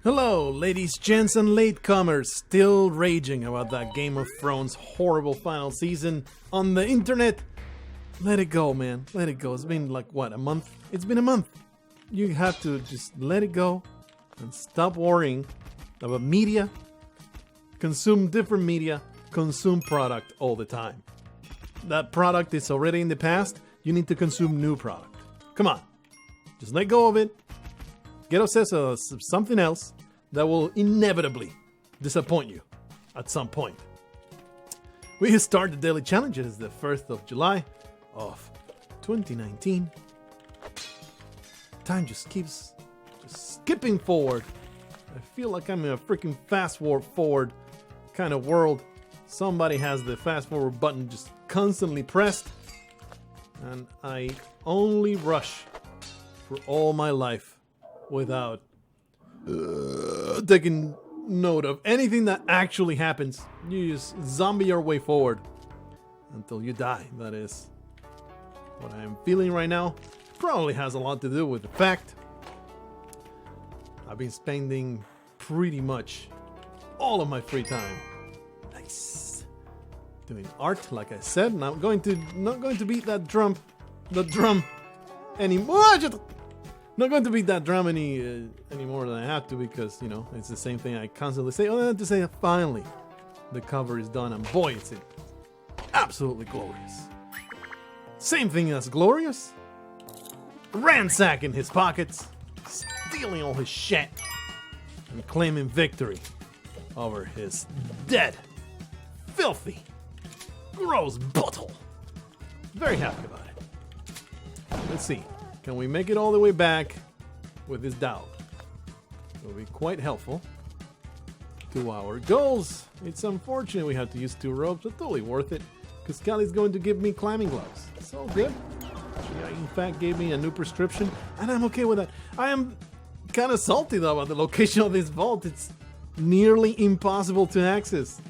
Hello, ladies, gents, and latecomers, still raging about that Game of Thrones horrible final season on the internet. Let it go, man. Let it go. It's been like, what, a month? It's been a month. You have to just let it go and stop worrying about media. Consume different media. Consume product all the time. That product is already in the past. You need to consume new product. Come on. Just let go of it. Get obsessed with something else that will inevitably disappoint you at some point. We start the daily challenges the 1st of July of 2019. Time just keeps skipping forward. I feel like I'm in a freaking fast forward kind of world. Somebody has the fast forward button just constantly pressed, and I only rush for all my life without taking note of anything that actually happens. You just zombie your way forward until you die. That is what I am feeling right now. Probably has a lot to do with the fact I've been spending pretty much all of my free time doing art, like I said. And I'm not going to beat that drum anymore. Not going to beat that drum any more than I have to, because, you know, it's the same thing I constantly say. Oh, I have to say, finally, the cover is done, and boy, it's absolutely glorious. Same thing as glorious. Ransacking his pockets, stealing all his shit, and claiming victory over his dead, filthy, gross butthole. Very happy about it. Let's see. Can we make it all the way back with this dowel? It will be quite helpful to our goals. It's unfortunate we have to use 2 ropes, but totally worth it, because Callie's going to give me climbing gloves. It's all good. She, in fact, gave me a new prescription, and I'm okay with that. I am kind of salty, though, about the location of this vault. It's nearly impossible to access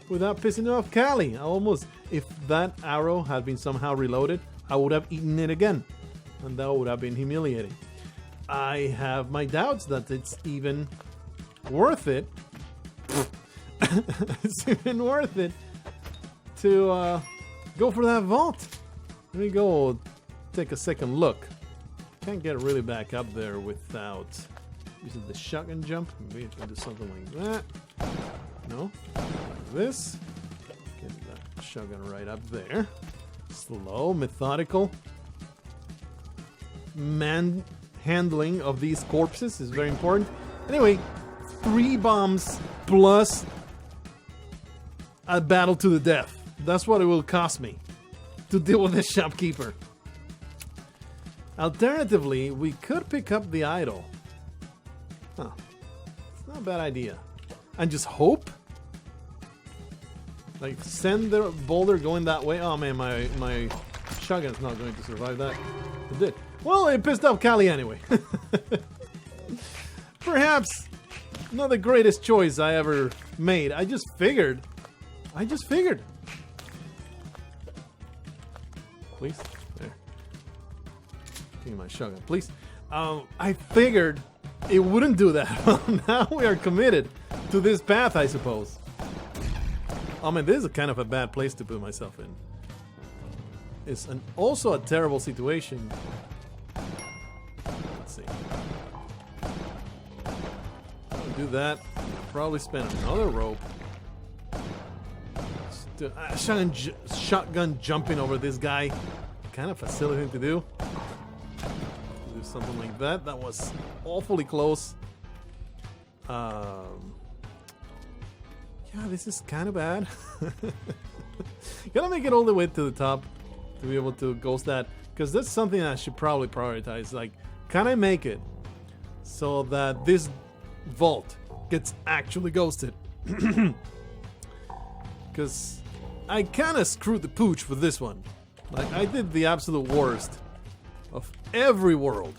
without pissing off Callie. If that arrow had been somehow reloaded, I would have eaten it again. And that would have been humiliating. I have my doubts that it's even worth it. It's even worth it to go for that vault. Let me go take a second look. Can't get really back up there without using the shotgun jump. Maybe I can do something like that. No, like this. Get that shotgun right up there. Slow, methodical handling of these corpses is very important. Anyway, 3 bombs plus a battle to the death. That's what it will cost me to deal with the shopkeeper. Alternatively, we could pick up the idol. Huh. It's not a bad idea. And just hope. Like, send the boulder going that way. Oh man, my shotgun's not going to survive that. It did. Well, it pissed off Callie anyway. Perhaps not the greatest choice I ever made. I just figured. Please? There. Give me my shotgun, please. I figured it wouldn't do that. Well, now we are committed to this path, I suppose. I mean, this is kind of a bad place to put myself in. It's also a terrible situation. Let's see. I'll do that. I'll probably spend another rope. Shotgun jumping over this guy. Kind of facilitating to do. Do something like that. That was awfully close. Yeah, this is kind of bad. Gotta make it all the way to the top to be able to ghost that, because that's something I should probably prioritize. Like, can I make it so that this vault gets actually ghosted? Because I kind of screwed the pooch with this one. Like, I did the absolute worst of every world.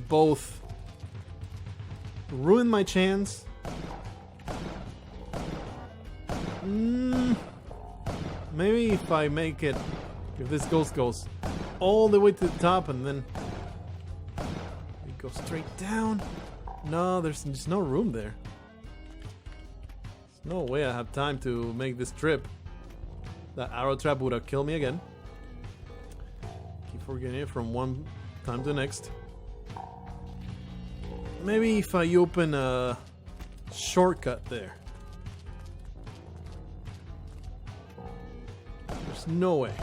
Both ruined my chance. Maybe if I make it, if this ghost goes all the way to the top and then it goes straight down, No, there's just no room there. There's no way I have time to make this trip. That arrow trap would have killed me again. Keep forgetting it from one time to the next. Maybe if I open a shortcut there. There's no way.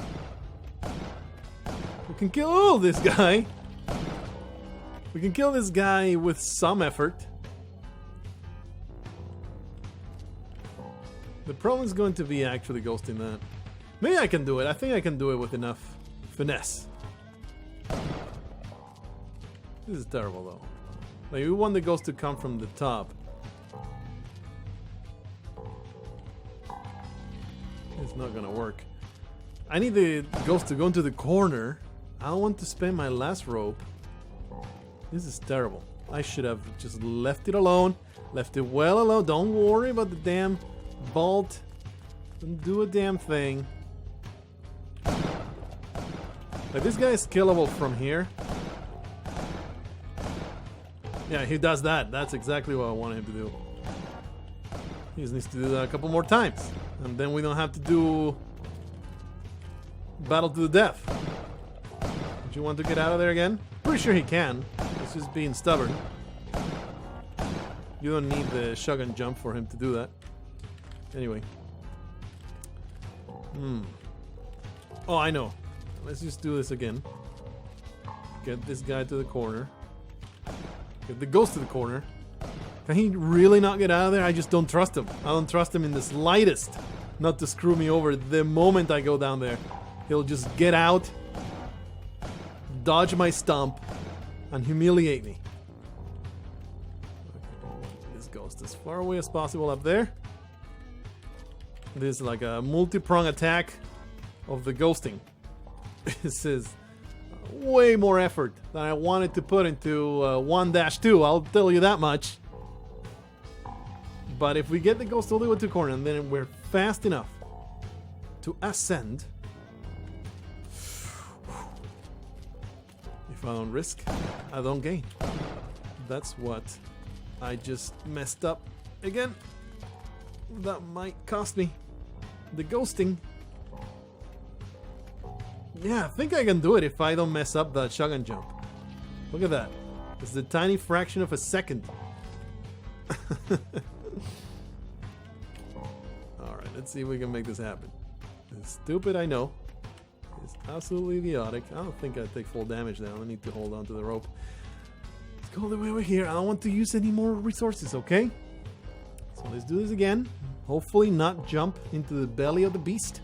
We can kill this guy. We can kill this guy with some effort. The problem is going to be actually ghosting that. Maybe I can do it. I think I can do it with enough finesse. This is terrible though. Like, we want the ghost to come from the top. It's not gonna work. I need the ghost to go into the corner. I don't want to spend my last rope. This is terrible. I should have just left it alone. Left it well alone. Don't worry about the damn bolt. Don't do a damn thing. Like, this guy is killable from here. Yeah, he does that. That's exactly what I wanted him to do. He just needs to do that a couple more times. And then we don't have to do battle to the death. Do you want to get out of there again? Pretty sure he can. He's just being stubborn. You don't need the shotgun jump for him to do that. Anyway. Oh, I know. Let's just do this again. Get this guy to the corner. Get the ghost to the corner. Can he really not get out of there? I just don't trust him. I don't trust him in the slightest not to screw me over the moment I go down there. He'll just get out, dodge my stomp, and humiliate me. This ghost as far away as possible up there. This is like a multi-prong attack of the ghosting. This is way more effort than I wanted to put into 1-2, I'll tell you that much. But if we get the ghost all the way to the corner and then we're fast enough to ascend, if I don't risk, I don't gain. That's what I just messed up again. That might cost me the ghosting. Yeah, I think I can do it if I don't mess up that shotgun jump. Look at that. It's a tiny fraction of a second. Alright, let's see if we can make this happen. It's stupid, I know. It's absolutely idiotic. I don't think I take full damage now. I need to hold on to the rope. Let's go all the way over here. I don't want to use any more resources, okay? So let's do this again. Hopefully not jump into the belly of the beast.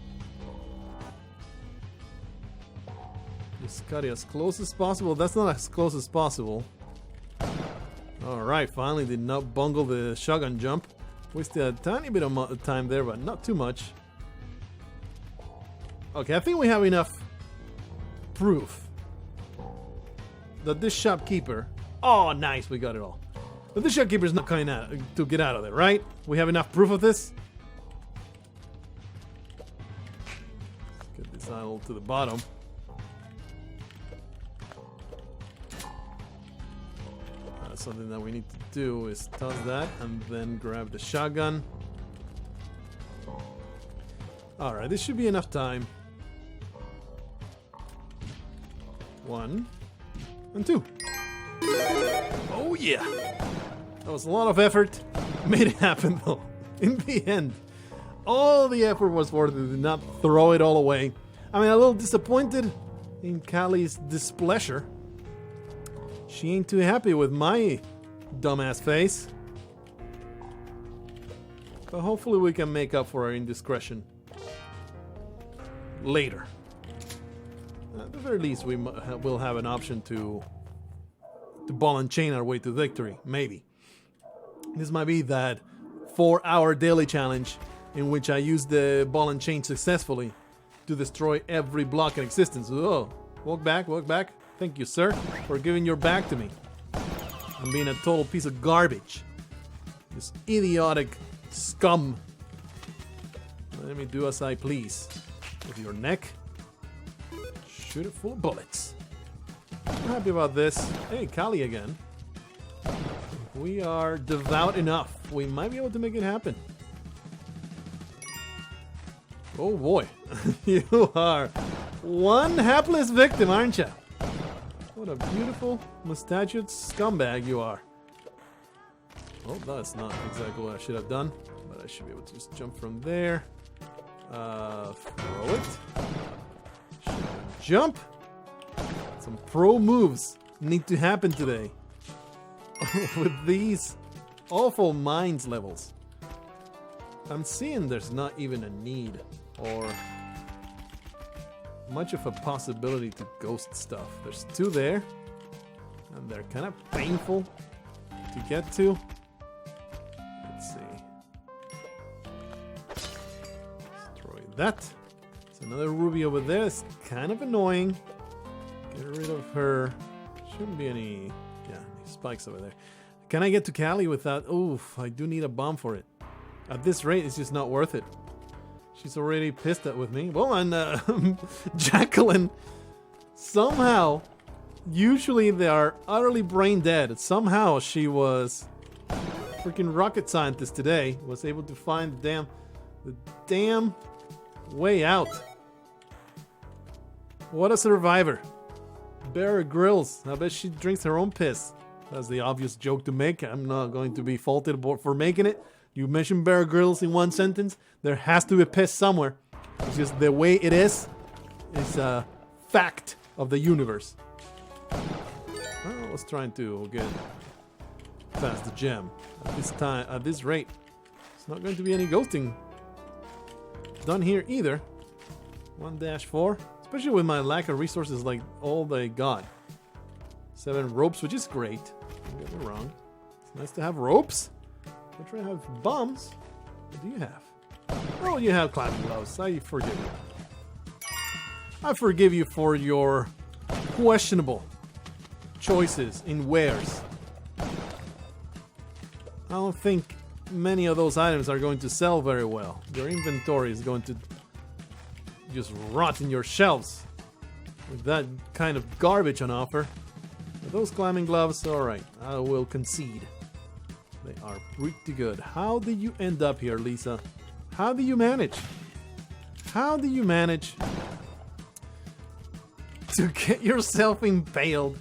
Just cut it as close as possible. That's not as close as possible. Alright, finally did not bungle the shotgun jump. Wasted a tiny bit of time there, but not too much. Okay, I think we have enough proof that this shopkeeper... Oh, nice, we got it all. But this shopkeeper is not coming out to get out of there, right? We have enough proof of this? Let's get this idol to the bottom. Something that we need to do is toss that and then grab the shotgun. Alright, this should be enough time. 1 and 2. Oh yeah! That was a lot of effort. Made it happen though. In the end, all the effort was worth it. Did not throw it all away. I mean, a little disappointed in Callie's displeasure. She ain't too happy with my dumbass face. But hopefully we can make up for our indiscretion later. At the very least, we will have an option to ball and chain our way to victory. Maybe. This might be that 4-hour daily challenge in which I use the ball and chain successfully to destroy every block in existence. Oh, walk back, walk back. Thank you, sir, for giving your back to me. I'm being a total piece of garbage. This idiotic scum. Let me do as I please. With your neck, shoot it full of bullets. I'm happy about this. Hey, Callie again. We are devout enough. We might be able to make it happen. Oh boy. You are one hapless victim, aren't you? What a beautiful mustachioed scumbag you are. Oh, that's not exactly what I should have done. But I should be able to just jump from there. Throw it. Jump. Some pro moves need to happen today. With these awful mines levels. I'm seeing there's not even a need or much of a possibility to ghost stuff. There's two there, and they're kind of painful to get to. Let's see. Destroy that. There's another ruby over there. It's kind of annoying. Get rid of her. Shouldn't be any spikes over there. Can I get to Callie without... Oof, I do need a bomb for it. At this rate, it's just not worth it. She's already pissed with me. Well, and Jacqueline, somehow, usually they are utterly brain dead. Somehow she was freaking rocket scientist today. Was able to find the damn way out. What a survivor. Bear Grylls. I bet she drinks her own piss. That's the obvious joke to make. I'm not going to be faulted for making it. You mentioned Bear Grylls in one sentence. There has to be piss somewhere. It's just the way it is a fact of the universe. I was trying to get past the gem. At this rate, it's not going to be any ghosting done here either. 1-4. Especially with my lack of resources, like all they got. 7 ropes, which is great. Don't get me wrong. It's nice to have ropes. I'm trying to have bombs. What do you have? Oh, you have climbing gloves. I forgive you. I forgive you for your questionable choices in wares. I don't think many of those items are going to sell very well. Your inventory is going to just rot in your shelves with that kind of garbage on offer. But those climbing gloves, alright, I will concede. They are pretty good. How did you end up here, Lisa? How do you manage? How do you manage to get yourself impaled?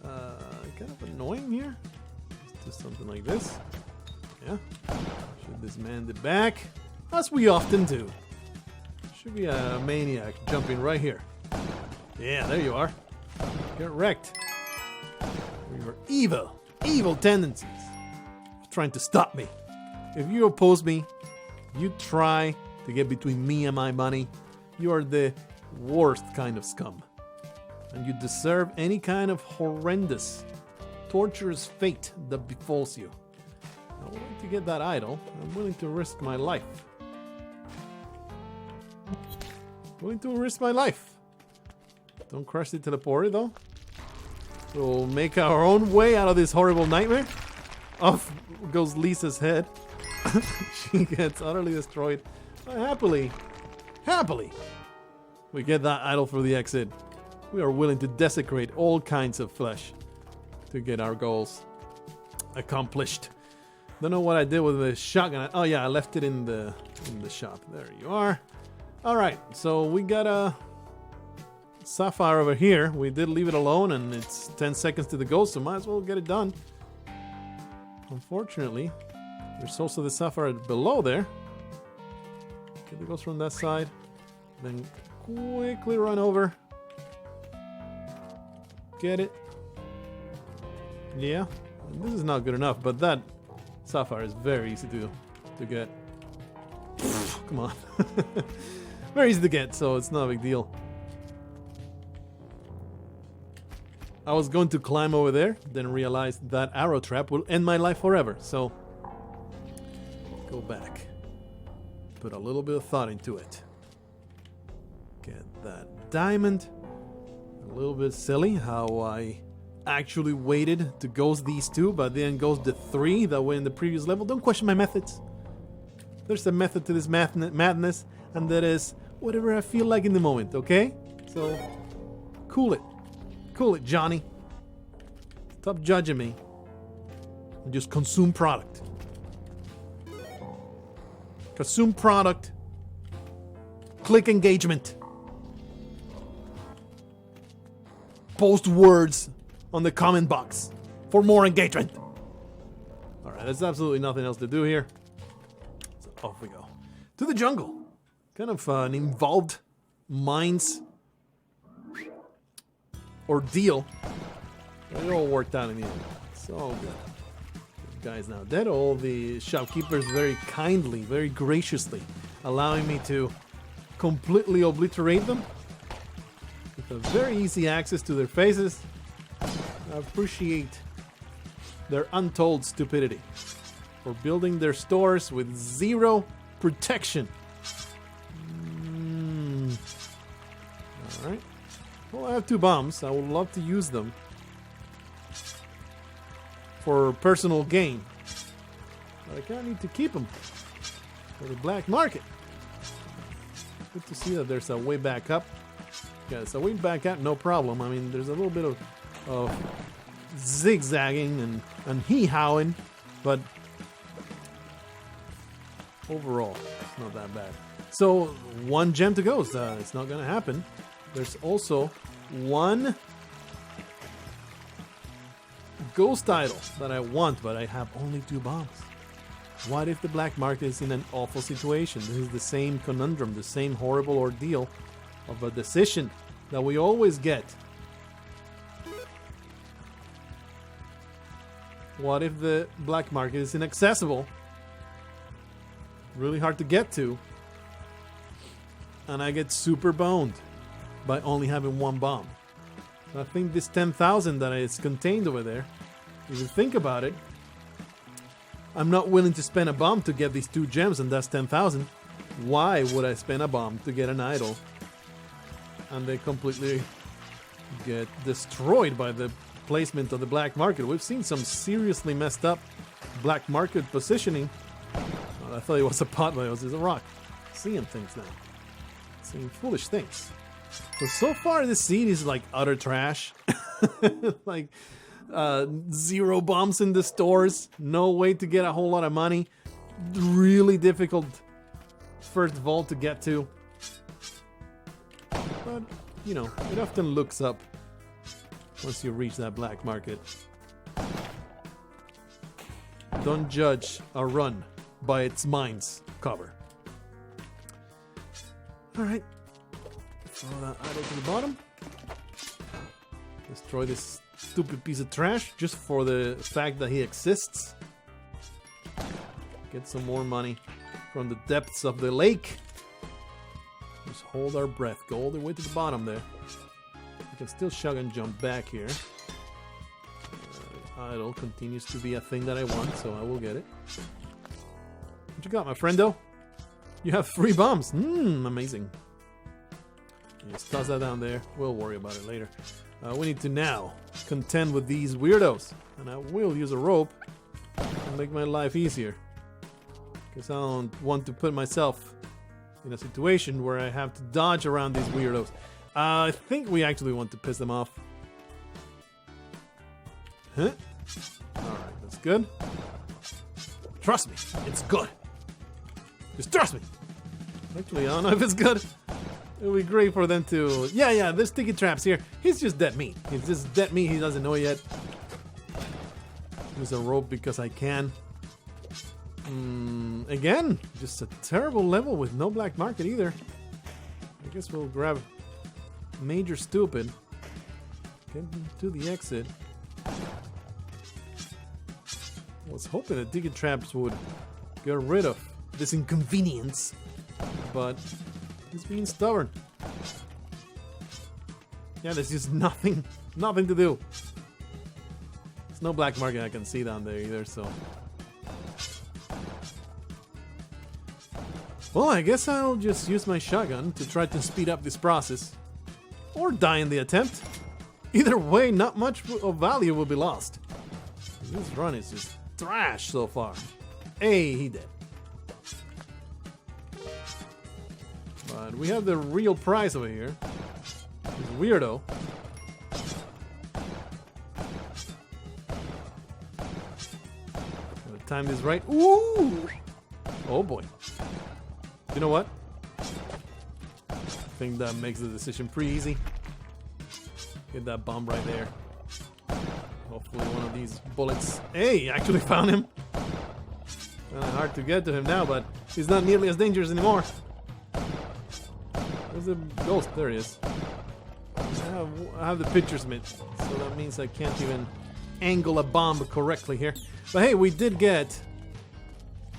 Kind of annoying here. Let's do something like this. Yeah. Shoot this man in the back, as we often do. Should be a maniac jumping right here. Yeah, there you are. Get wrecked. Your evil tendencies. Trying to stop me. If you oppose me, you try to get between me and my money, you are the worst kind of scum. And you deserve any kind of horrendous, torturous fate that befalls you. I'm willing to get that idol. I'm willing to risk my life. Willing to risk my life. Don't crush the teleporter though. We'll make our own way out of this horrible nightmare. Off goes Lisa's head. She gets utterly destroyed. Happily, we get that idol for the exit. We are willing to desecrate all kinds of flesh to get our goals accomplished. Don't know what I did with the shotgun. Oh yeah, I left it in the shop. There you are. Alright, so we got a sapphire over here. We did leave it alone and it's 10 seconds to the ghost, so might as well get it done. Unfortunately, there's also the sapphire below there. Get the ghost from that side. Then quickly run over. Get it. Yeah, this is not good enough, but that sapphire is very easy to get. Come on. Very easy to get, so it's not a big deal. I was going to climb over there, then realized that arrow trap will end my life forever, so go back. Put a little bit of thought into it. Get that diamond. A little bit silly how I actually waited to ghost these two, but then ghost the 3 that were in the previous level. Don't question my methods. There's a method to this madness, and that is whatever I feel like in the moment, okay? So, cool it. Cool it, Johnny. Stop judging me. and just consume product. Consume product. Click engagement. Post words on the comment box for more engagement. Alright, there's absolutely nothing else to do here. So off we go. To the jungle. Kind of an involved mines ordeal. But it all worked out in the end. It's all good. The guy's now dead. All the shopkeepers very kindly, very graciously allowing me to completely obliterate them with a very easy access to their faces. I appreciate their untold stupidity for building their stores with zero protection. Alright. Well, I have 2 bombs. I would love to use them for personal gain. But I kind of need to keep them for the black market. Good to see that there's a way back up. Yeah, it's a way back up, no problem. I mean, there's a little bit of zigzagging and hee-hawing, but overall, it's not that bad. So, 1 gem to go. It's not going to happen. There's also 1 ghost idol that I want, but I have only 2 bombs. What if the black market is in an awful situation? This is the same conundrum, the same horrible ordeal of a decision that we always get. What if the black market is inaccessible? Really hard to get to. And I get super boned by only having 1 bomb. I think this 10,000 that is contained over there, if you think about it, I'm not willing to spend a bomb to get these 2 gems, and that's 10,000. Why would I spend a bomb to get an idol? And they completely get destroyed by the placement of the black market. We've seen some seriously messed up black market positioning. Oh, I thought it was a pot, but it was a rock. Seeing things now. Seeing foolish things. So far this scene is like utter trash. Like 0 bombs in the stores, no way to get a whole lot of money, really difficult first vault to get to, but you know, it often looks up once you reach that black market. Don't judge a run by its mines cover. Alright, throw that idol to the bottom, destroy this stupid piece of trash just for the fact that he exists. Get some more money from the depths of the lake. Just hold our breath. Go all the way to the bottom there. We can still shotgun jump back here. Idol continues to be a thing that I want, so I will get it. What you got, my friendo? You have 3 bombs. Amazing. Just toss that down there. We'll worry about it later. We need to now contend with these weirdos. And I will use a rope to make my life easier. Because I don't want to put myself in a situation where I have to dodge around these weirdos. I think we actually want to piss them off. Huh? Alright, that's good. Trust me, it's good. Just trust me. Actually, I don't know if it's good. It would be great for them to... Yeah, there's sticky traps here. He's just dead meat. He's just dead meat. He doesn't know it yet. Use a rope because I can. Again, just a terrible level with no black market either. I guess we'll grab Major Stupid. Get to the exit. I was hoping that sticky traps would get rid of this inconvenience. But... he's being stubborn. Yeah, there's just nothing to do. There's no black market I can see down there either, so... well, I guess I'll just use my shotgun to try to speed up this process. Or die in the attempt. Either way, not much of value will be lost. This run is just trash so far. Hey, he did. But we have the real prize over here. This weirdo. time this right. Ooh! Oh boy. You know what? I think that makes the decision pretty easy. Get that bomb right there. Hopefully one of these bullets. Hey, actually found him. Kind of hard to get to him now, but he's not nearly as dangerous anymore. Where's the ghost? There he is. I have the pitcher's mitt, so that means I can't even angle a bomb correctly here. But hey, we did get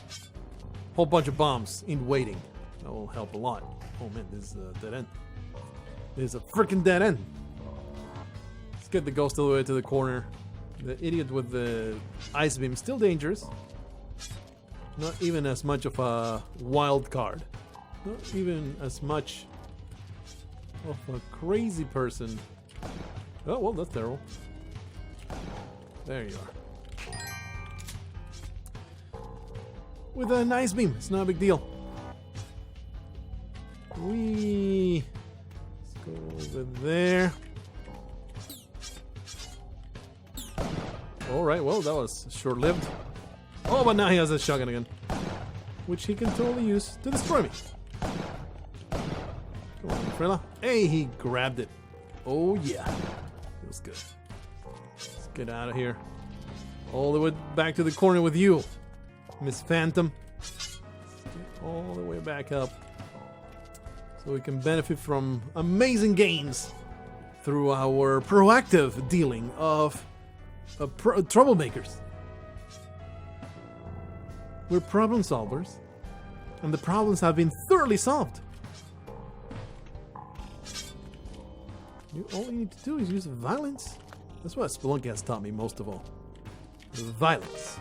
a whole bunch of bombs in waiting. That will help a lot. Oh man, this is a dead end. This is a freaking dead end. Let's get the ghost all the way to the corner. The idiot with the ice beam, still dangerous. Not even as much of a wild card. Not even as much of a crazy person. Oh, well, that's terrible. There you are. With a nice beam, it's not a big deal. Let's go over there. Alright, well, that was short-lived. Oh, but now he has a shotgun again. Which he can totally use to destroy me. Come on, Frilla. Hey, he grabbed it. Oh, yeah. Feels good. Let's get out of here. All the way back to the corner with you, Miss Phantom. Let's get all the way back up. So we can benefit from amazing gains through our proactive dealing of troublemakers. We're problem solvers, and the problems have been thoroughly solved. All you need to do is use violence. That's what Spelunky has taught me most of all. Violence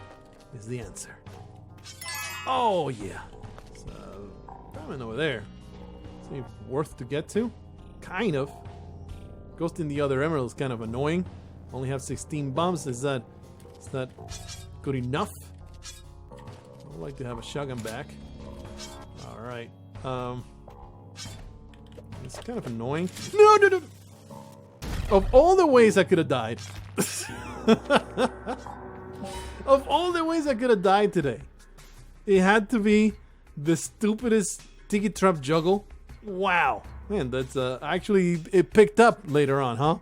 is the answer. Oh yeah. So, diamond over there. Is it worth to get to? Kind of. Ghost in the other emerald is kind of annoying. Only have 16 bombs. Is that good enough? I'd like to have a shotgun back. Alright. It's kind of annoying. No! Of all the ways I could have died. Of all the ways I could have died today. It had to be the stupidest tiki trap juggle. Wow. Man, that's actually it picked up later on, huh?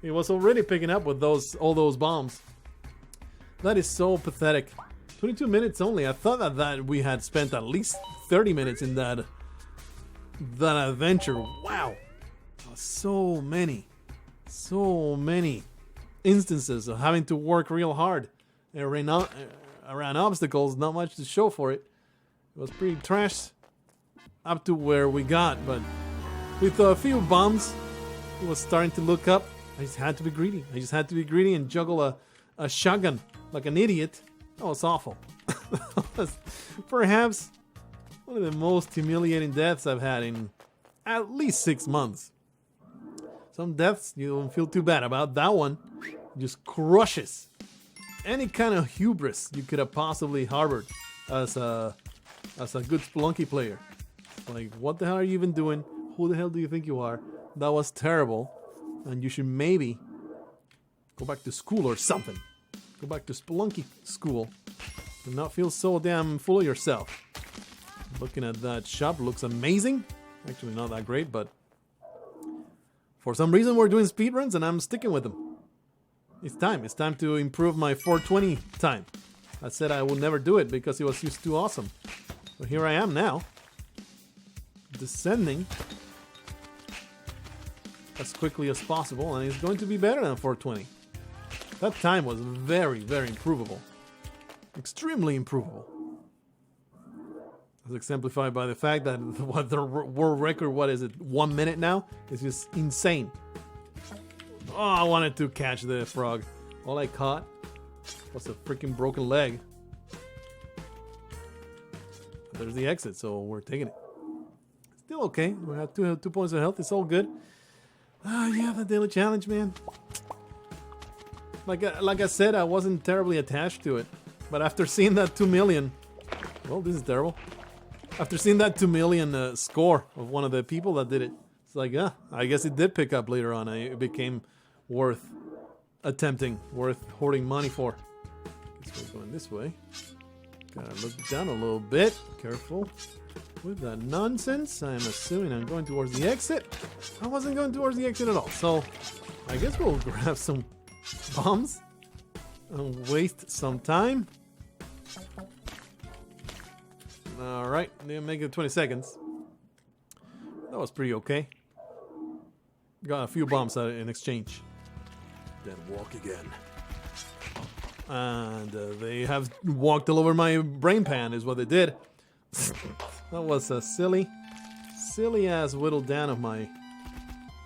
It was already picking up with all those bombs. That is so pathetic. 22 minutes only. I thought that we had spent at least 30 minutes in that adventure. Wow. So many instances of having to work real hard around obstacles. Not much to show for it. It was pretty trash up to where we got, but with a few bombs, it was starting to look up. I just had to be greedy. And juggle a shotgun like an idiot. That was awful. Perhaps one of the most humiliating deaths I've had in at least 6 months. Some deaths you don't feel too bad about. That one just crushes any kind of hubris you could have possibly harbored as a good Spelunky player. Like, what the hell are you even doing? Who the hell do you think you are? That was terrible. And you should maybe go back to school or something. Go back to Spelunky school. And not feel so damn full of yourself. Looking at that shop looks amazing. Actually not that great, but for some reason we're doing speedruns and I'm sticking with them. It's time to improve my 420 time. I said I would never do it because it was just too awesome. So here I am now. Descending as quickly as possible, and it's going to be better than 420. That time was very, very improvable. Extremely improvable. As exemplified by the fact that what the world record, 1 minute now? It's just insane. Oh, I wanted to catch the frog. All I caught was a freaking broken leg. There's the exit, so we're taking it. Still okay. We have two points of health. It's all good. Yeah, the daily challenge, man. Like I said, I wasn't terribly attached to it. But after seeing that 2 million... Well, this is terrible. After seeing that 2 million score of one of the people that did it, it's like, yeah, I guess it did pick up later on. It became worth attempting, worth hoarding money for. We're going this way. Gotta look down a little bit. Careful with that nonsense. I'm assuming I'm going towards the exit. I wasn't going towards the exit at all. So I guess we'll grab some bombs and waste some time. Alright, didn't make it 20 seconds. That was pretty okay. Got a few bombs out in exchange. Then walk again. And they have walked all over my brain pan is what they did. That was a silly ass whittle down of my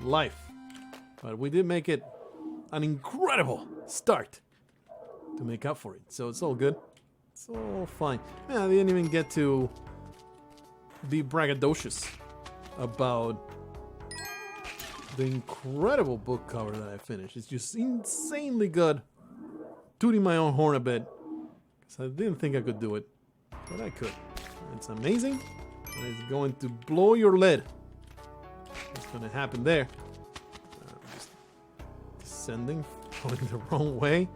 life. But we did make it an incredible start to make up for it. So it's all good. It's all fine. Yeah, I didn't even get to be braggadocious about the incredible book cover that I finished. It's just insanely good. Tooting my own horn a bit, because I didn't think I could do it, but I could. It's amazing, and it's going to blow your lid. What's going to happen there? Just descending, going the wrong way.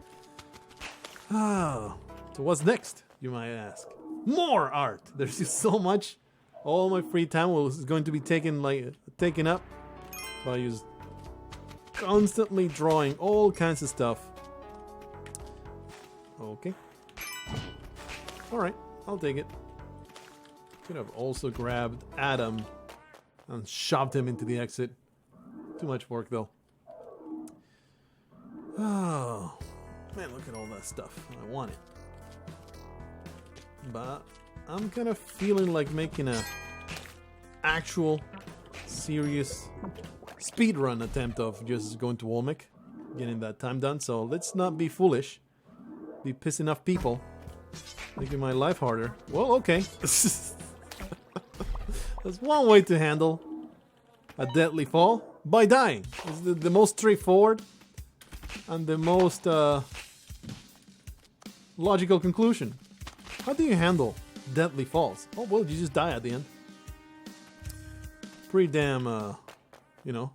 Ah, so what's next, you might ask? More art! There's just so much. All my free time is going to be taken up by just constantly drawing all kinds of stuff. Okay. Alright, I'll take it. Could have also grabbed Adam and shoved him into the exit. Too much work though. Oh, man, look at all that stuff. I want it. But I'm kind of feeling like making a actual serious speedrun attempt of just going to Olmec, getting that time done. So let's not be foolish. Be pissing off people, making my life harder. Well, okay. That's one way to handle a deadly fall, by dying. It's the most straightforward and the most logical conclusion. How do you handle deadly falls? Oh, well, you just die at the end. Pretty damn, you know,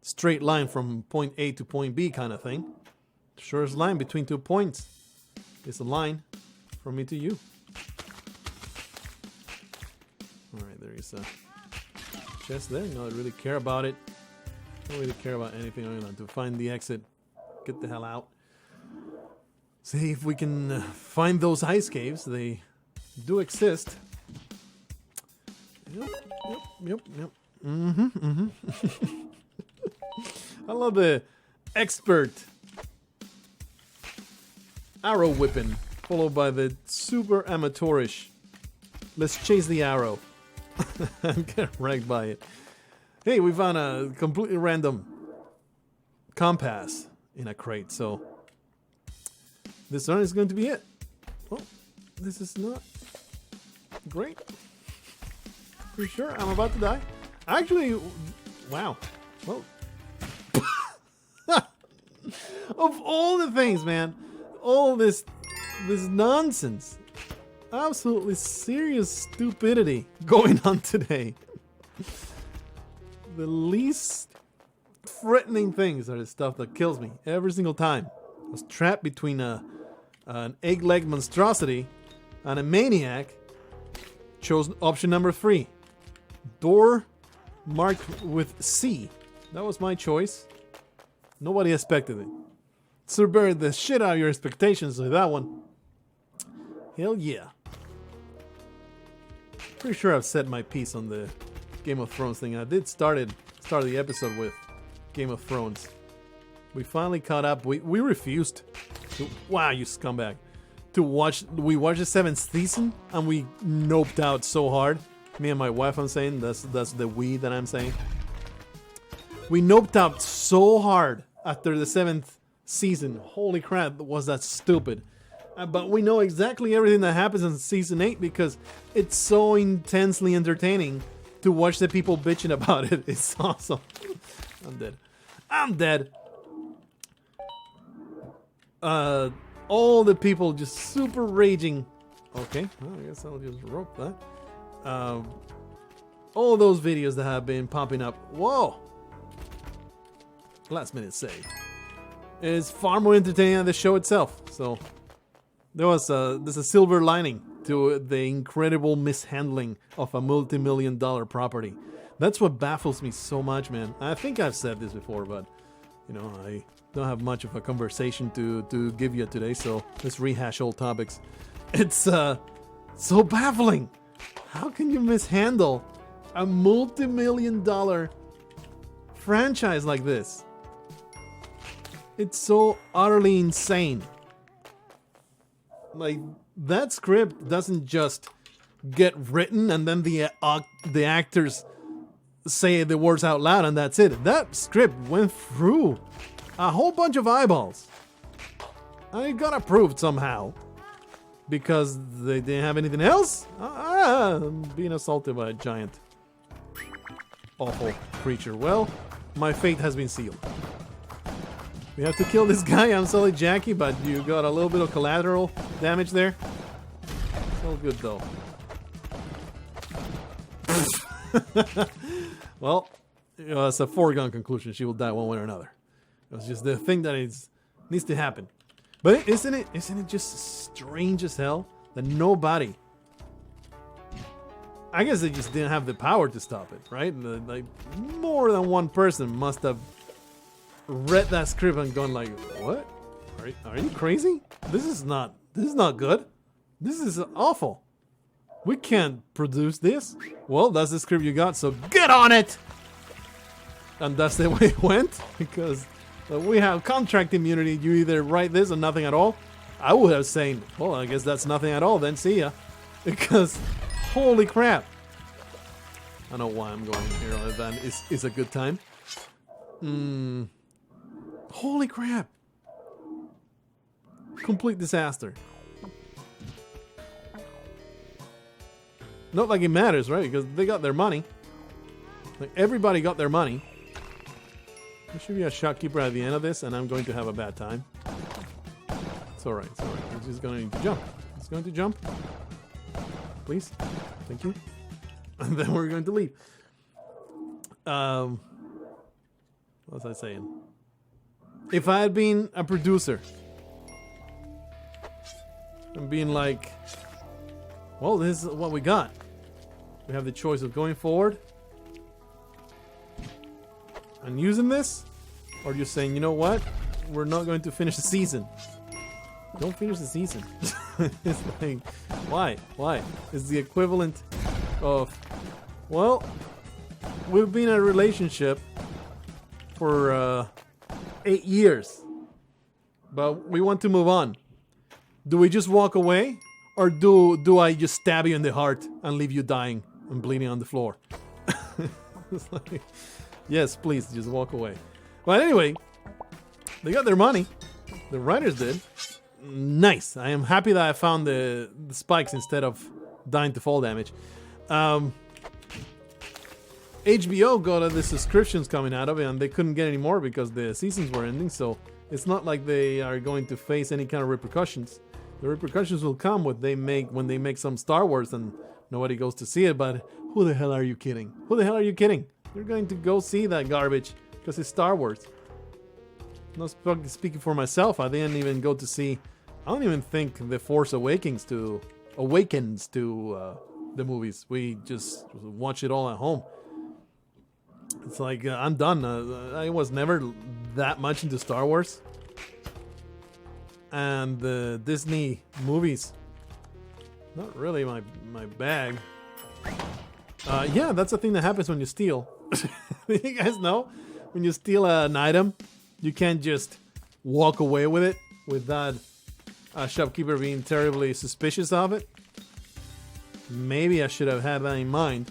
straight line from point A to point B kind of thing. Shortest line between 2 points is a line from me to you. Alright, there is a chest there. No, I really care about it. Don't really care about anything other than to find the exit. Get the hell out. See if we can find those ice caves. They do exist. Yep. I love the expert arrow whipping, followed by the super amateurish let's chase the arrow and get wrecked by it. Hey, we found a completely random compass in a crate, so this one is going to be it. Oh, this is not great. Pretty sure I'm about to die. Actually, wow. Well, of all the things, man, all this nonsense, absolutely serious stupidity going on today. The least threatening things are the stuff that kills me every single time. I was trapped between an egg-leg monstrosity and a maniac. Chose option number 3. Door marked with C. That was my choice. Nobody expected it. Subverted the shit out of your expectations with that one. Hell yeah. Pretty sure I've said my piece on the Game of Thrones thing. I did start the episode with Game of Thrones. We finally caught up. We refused to, wow, you scumbag, to watch. We watched the 7th season and we noped out so hard. Me and my wife, I'm saying, that's the we that I'm saying. We noped out so hard after the 7th season. Holy crap, was that stupid. But we know exactly everything that happens in season 8 because it's so intensely entertaining to watch the people bitching about it. It's awesome. I'm dead. All the people just super raging. Okay, well, I guess I'll just rope that. All those videos that have been popping up. Whoa! Last minute save. Is far more entertaining than the show itself. So There's a silver lining to the incredible mishandling of a multi-million-dollar property. That's what baffles me so much, man. I think I've said this before, but I don't have much of a conversation to give you today, so let's rehash old topics. It's so baffling. How can you mishandle a multi-million-dollar franchise like this? It's so utterly insane. Like, that script doesn't just get written and then the actors say the words out loud and that's it. That script went through a whole bunch of eyeballs. And it got approved somehow. Because they didn't have anything else? I'm being assaulted by a giant awful creature. Well, my fate has been sealed. We have to kill this guy. I'm sorry, Jackie, but you got a little bit of collateral damage there. It's all good, though. Well, it's a foregone conclusion. She will die one way or another. It's just the thing that needs to happen. But isn't it just strange as hell that nobody... I guess they just didn't have the power to stop it, right? Like, more than one person must have read that script and gone like, what? Are you crazy? This is not good. This is awful. We can't produce this. Well, that's the script you got, so get on it! And that's the way it went, because we have contract immunity. You either write this or nothing at all. I would have said, well, I guess that's nothing at all, then see ya. Because, holy crap. I don't know why I'm going here other than it's a good time. Holy crap. Complete disaster. Not like it matters, right? Because they got their money. Like, everybody got their money. There should be a shopkeeper at the end of this, and I'm going to have a bad time. It's alright, it's alright. He's just going to jump. He's going to jump. Please. Thank you. And then we're going to leave. What was I saying? If I had been a producer and being like, well, this is what we got. We have the choice of going forward and using this, or just saying, you know what? We're not going to finish the season. Don't finish the season. It's like, why? Why? It's the equivalent of, well, we've been in a relationship for 8 years, but we want to move on. Do we just walk away? Or do I just stab you in the heart and leave you dying and bleeding on the floor? It's like, yes, please, just walk away. But anyway, they got their money. The writers did. Nice. I am happy that I found the spikes instead of dying to fall damage. HBO got the subscriptions coming out of it, and they couldn't get any more because the seasons were ending, so it's not like they are going to face any kind of repercussions. The repercussions will come when they make some Star Wars and nobody goes to see it, but who the hell are you kidding? Who the hell are you kidding? You're going to go see that garbage because it's Star Wars. Not speaking for myself, I didn't even go to see... I don't even think The Force awakens to the movies. We just watch it all at home. It's like, I'm done. I was never that much into Star Wars. And the Disney movies, not really my bag. Yeah, that's the thing that happens when you steal. You guys know? When you steal an item, you can't just walk away with it without a shopkeeper being terribly suspicious of it. Maybe I should have had that in mind.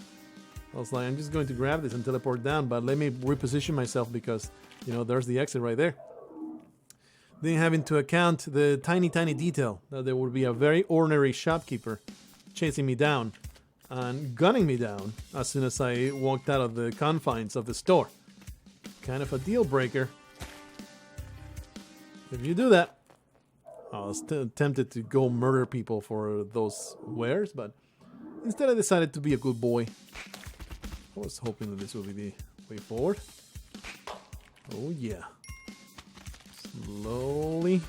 I was like, I'm just going to grab this and teleport down, but let me reposition myself because, there's the exit right there. Didn't have into account the tiny detail that there would be a very ordinary shopkeeper chasing me down and gunning me down as soon as I walked out of the confines of the store. Kind of a deal breaker. If you do that, I was tempted to go murder people for those wares, but instead I decided to be a good boy. I was hoping that this would be the way forward. Oh yeah. Slowly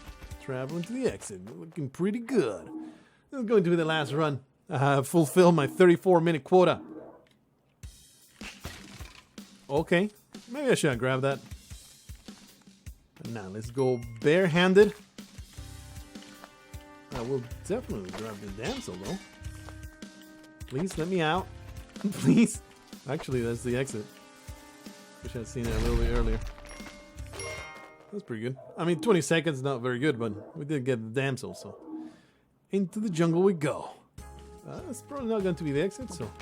Traveling to the exit. Looking pretty good. This is going to be the last run. I have fulfilled my 34-minute quota. Okay. Maybe I should grab that. And now let's go barehanded. I will definitely grab the damsel though. Please let me out. Please. Actually, that's the exit. Wish I'd seen it a little bit earlier. That's pretty good. I mean, 20 seconds, not very good, but we did get the damsel, so. Into the jungle we go. It's probably not going to be the exit, so. Go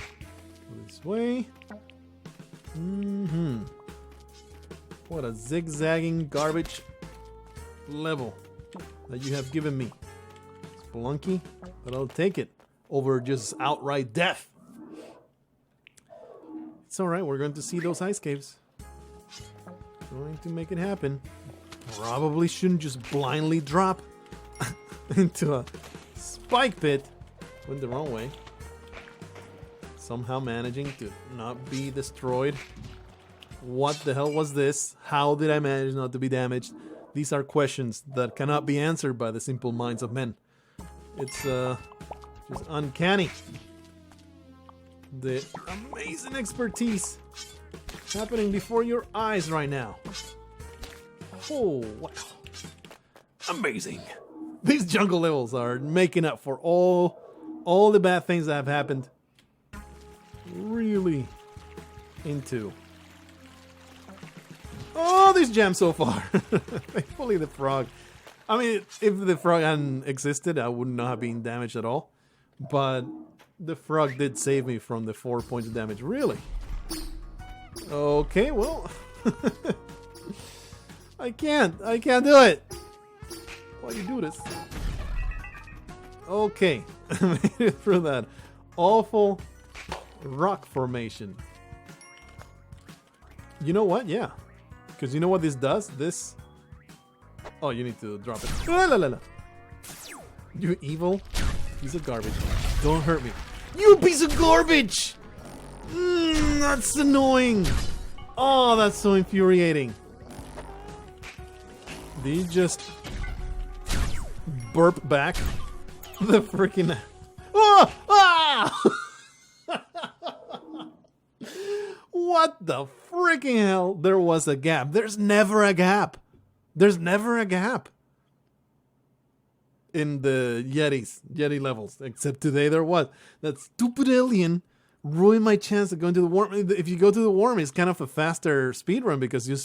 this way. What a zigzagging garbage level that you have given me. Spelunky, but I'll take it over just outright death. It's alright, we're going to see those ice caves. Going to make it happen. Probably shouldn't just blindly drop into a spike pit. Went the wrong way. Somehow managing to not be destroyed. What the hell was this? How did I manage not to be damaged? These are questions that cannot be answered by the simple minds of men. It's just uncanny. The amazing expertise happening before your eyes right now. Oh, wow. Amazing. These jungle levels are making up for all the bad things that have happened. Really into. Oh, this jam so far. Thankfully the frog. I mean, if the frog hadn't existed, I would not have been damaged at all. But the frog did save me from the 4 points of damage. Really? Okay, well. I can't do it. Why do you do this? Okay. Made it through that awful rock formation. You know what? Yeah. Because you know what this does? This... Oh, you need to drop it. La, la, la, la. You evil piece of garbage. Don't hurt me. You piece of garbage! That's annoying. Oh, that's so infuriating. Did you just burp back the freaking... Oh! Ah! What the freaking hell? There was a gap. There's never a gap. There's never a gap in the Yeti levels. Except today there was. That stupid alien ruined my chance of going to the worm. If you go to the worm, it's kind of a faster speedrun because you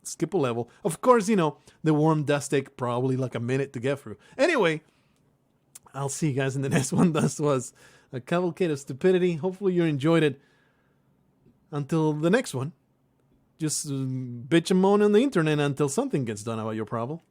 skip a level. Of course, you know, the worm does take probably like a minute to get through. Anyway, I'll see you guys in the next one. This was a cavalcade of stupidity. Hopefully you enjoyed it. Until the next one, just bitch and moan on the internet until something gets done about your problem.